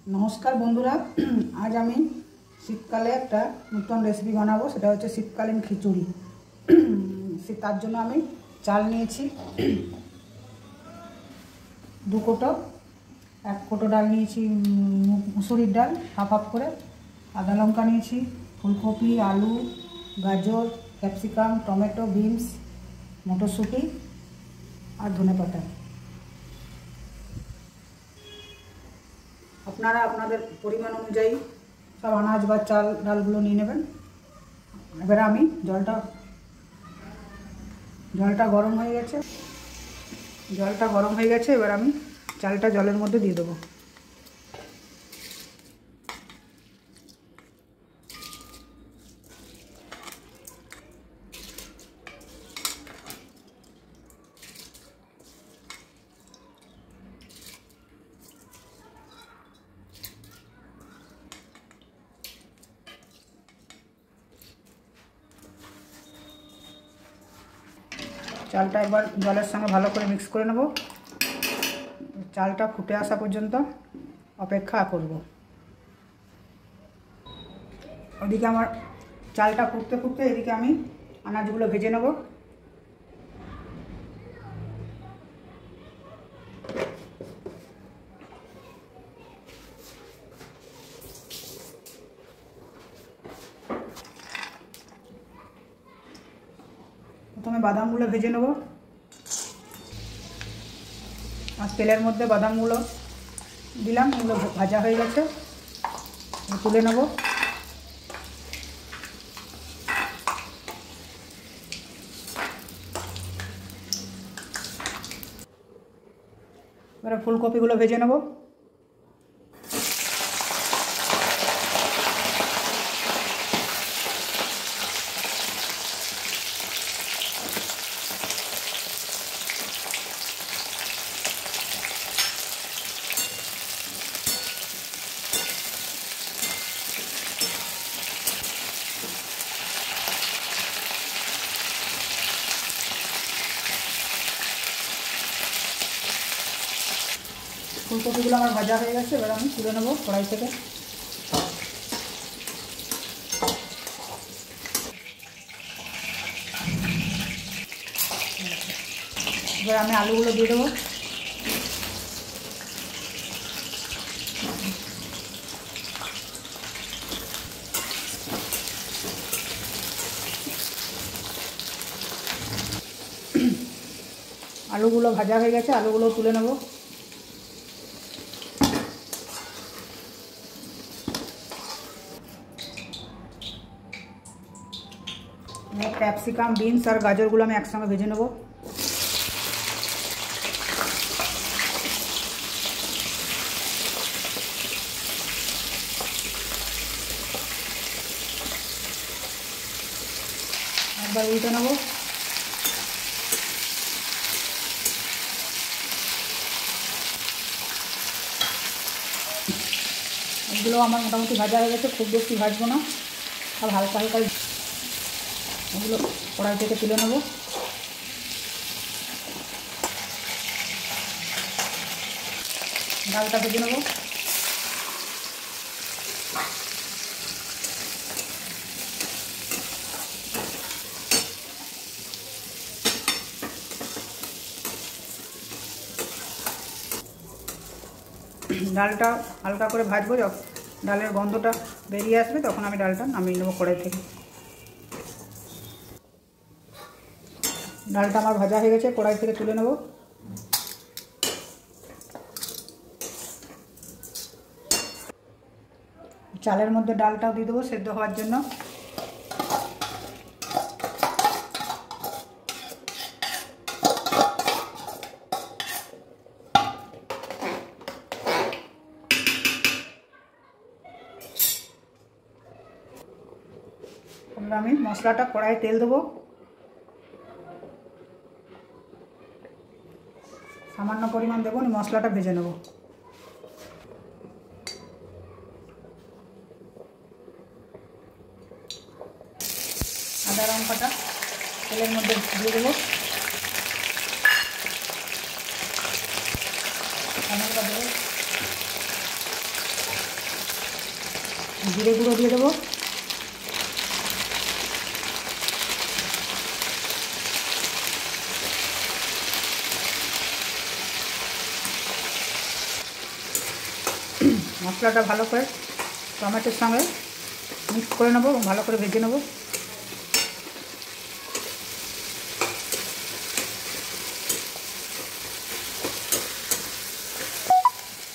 नमस्कार बंधुरा आज आमी शीतकाले एक नतून रेसिपि बनाबो सेटा होच्छे शीतकालीन खिचुड़ी। तार जोन्नो आमी चाल नियेछि 2 कोटो, 1 कोटो डाल नियेछि मुसुरिर डाल हाफ हाफ करे, आदा लंका नियेछि, फुलकपि, आलू, गाजर, कैप्सिकाम, टमेटो, बिन्स, मटरशुटी और धनेपाता। আপনারা আপনাদের পরিমাণ অনুযায়ী সব আনাজ বা চাল ডালগুলো নিয়ে নেবেন। এবারে আমি জলটা গরম হয়ে গেছে, এবার আমি চালটা জলের মধ্যে দিয়ে দেবো। चालटा एक बार जलेर संगे भालो करे मिक्स करे नेब। चालटा फुटे आसा पर्यन्त अपेक्षा करब। ओदिके आमार चालटा फुटते फुटते एदिके आमी आनाजगुलो भेजे नेब। प्रथमे बादामगुलो भेजे नेब। आज तेलेर मध्य बादामगुलो दिलाम, एगुलो भाजा हये गेछे, तुले नेब। एबारे फुलकपिगुलो भेजे नेब। फुलकपिगुलो आमार भाजा हये गेछे, एबारे आमि तुले नेब कड़ाई थेके। एबारे आमि आलुगुलो दिये देबो। आलुगुलो भाजा हये गेछे, आलुगुलो तुले नेब। कैप्सिकाम, बिन्स और गाजरगुलो आमि एकसंगे भेजे नेब। एकबार उल्टे नेब। एगुलो आमार मोटामुटी भाजा हये गेछे, खूब बेशी भाजबो ना, अब हालका हालका एगुलो कड़ाई थेके तुले नेब। डालटा भेजे नेब। डालटा हालका करे भाजबो, जब डालेर गन्धटा बेरिये आसबे तखन आमि डालटा नामिये नेब कड़ाई थेके। डालटा आमार भाजा हये गेछे, कड़ाई थेके तुले नेब। चालेर मध्य डालटाओ दिये देबो सेদ্ধ हওয়ার জন্য। আমি মশলাটা কড়াইয়ে তেল দেবো। सामान्य परिमाण देव, मसलाटा भेजे नेब। आदा लंकाटा तेलेर मध्य दिए देव। टमेटो देव। জিরে গুঁড়ো দিয়ে দেবো, মশলাটা ভালো করে টমেটোর সঙ্গে মিক্স করে নেবো এবং ভালো করে ভেজে নেবো।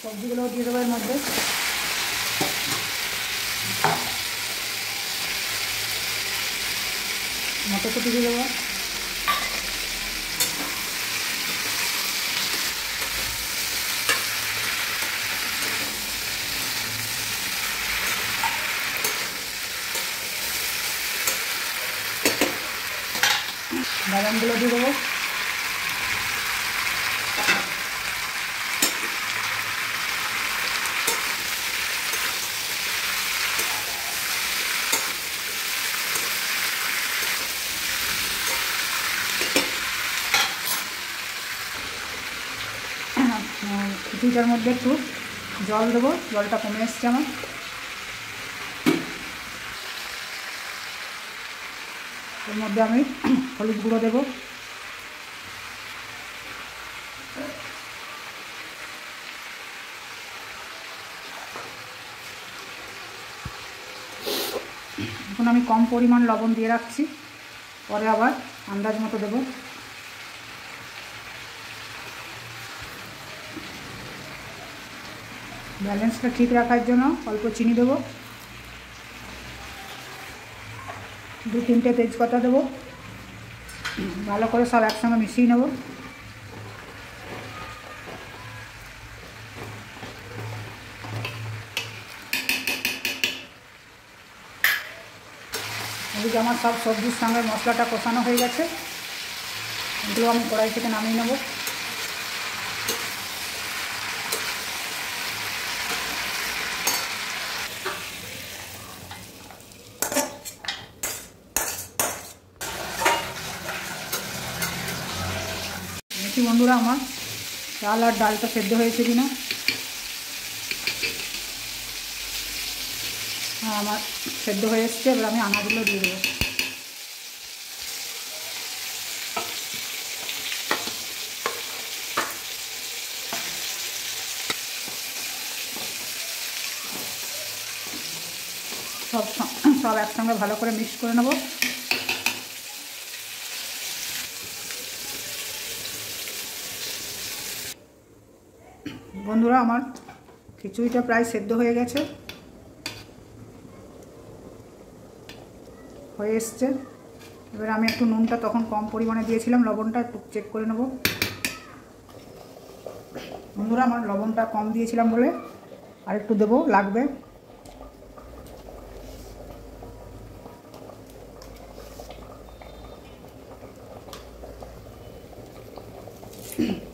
সবজিগুলোও দিয়ে দেবো এর মধ্যে। মটরশুঁটি দিয়ে দেবো, বাদামগুলো দিয়ে দেবো, খিচুড়িটার মধ্যে একটু জল দেবো, জলটা কমে এসছে আমার। এর মধ্যে আমি হলুদ গুঁড়ো দেবো, এখন আমি কম পরিমাণ লবণ দিয়ে রাখছি, পরে আবার আন্দাজ মতো দেবো। ব্যালেন্সটা ঠিক রাখার জন্য অল্প চিনি দেবো, 2-3টে তেজপাতা দেবো, ভালো করে সব একসঙ্গে মিশিয়ে নেব। এদিকে আমার সব সবজির সঙ্গে মশলাটা কষানো হয়ে গেছে, এগুলো আমি কড়াই থেকে নামিয়ে নেব। দেখি বন্ধুরা আমার চাল আর ডালটা সেদ্ধ হয়েছে কিনা। হ্যাঁ, আমার সেদ্ধ হয়ে এসছে। এবার আমি আনাজগুলো দিয়ে দেবো। সব একসঙ্গে ভালো করে মিক্স করে নেব। বন্ধুরা আমার খিচুড়িটা প্রায় সেদ্ধ হয়ে গেছে, হয়ে এসছে। এবার আমি একটু নুনটা তখন কম পরিমাণে দিয়েছিলাম, লবণটা একটু চেক করে নেব। বন্ধুরা আমার লবণটা কম দিয়েছিলাম বলে আর একটু দেবো, লাগবে।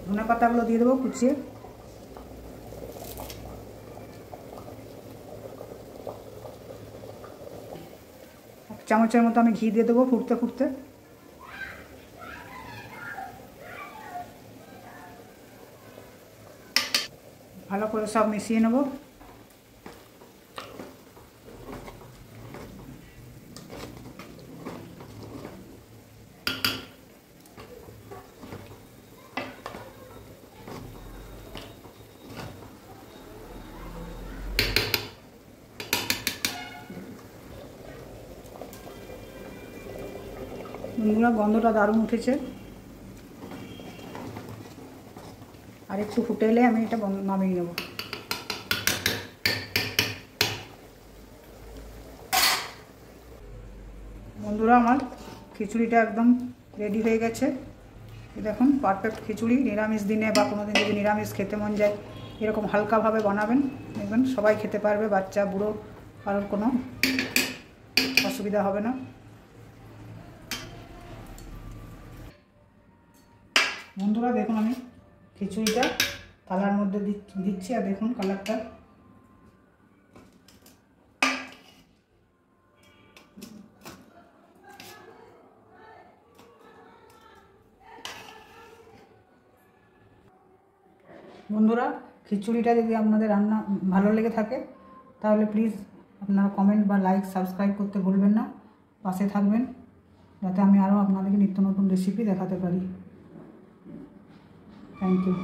ধনে পাতাগুলো দিয়ে দেবো কুচিয়ে। চামচের মতো আমি ঘি দিয়ে দেবো ফুটতে ফুটতে। ভালো করে সব মিশিয়ে নেব। বন্ধুরা গন্ধটা দারুণ উঠেছে। আর একটু ফুটে এলে আমি এটা নামিয়ে নেব। বন্ধুরা আমার খিচুড়িটা একদম রেডি হয়ে গেছে। দেখুন পারফেক্ট খিচুড়ি। নিরামিষ দিনে বা কোনো দিন যদি নিরামিষ খেতে মন যায় এরকম হালকাভাবে বানাবেন, দেখবেন সবাই খেতে পারবে, বাচ্চা বুড়ো কারোর কোনো অসুবিধা হবে না। বন্ধুরা দেখুন আমি খিচুড়িটা থালার মধ্যে দিচ্ছি, আর দেখুন কালারটা। বন্ধুরা খিচুড়িটা যদি আপনাদের রান্না ভালো লেগে থাকে তাহলে প্লিজ আপনারা কমেন্ট বা লাইক সাবস্ক্রাইব করতে ভুলবেন না, পাশে থাকবেন যাতে আমি আরও আপনাদেরকে নিত্য নতুন রেসিপি দেখাতে পারি। Thank you.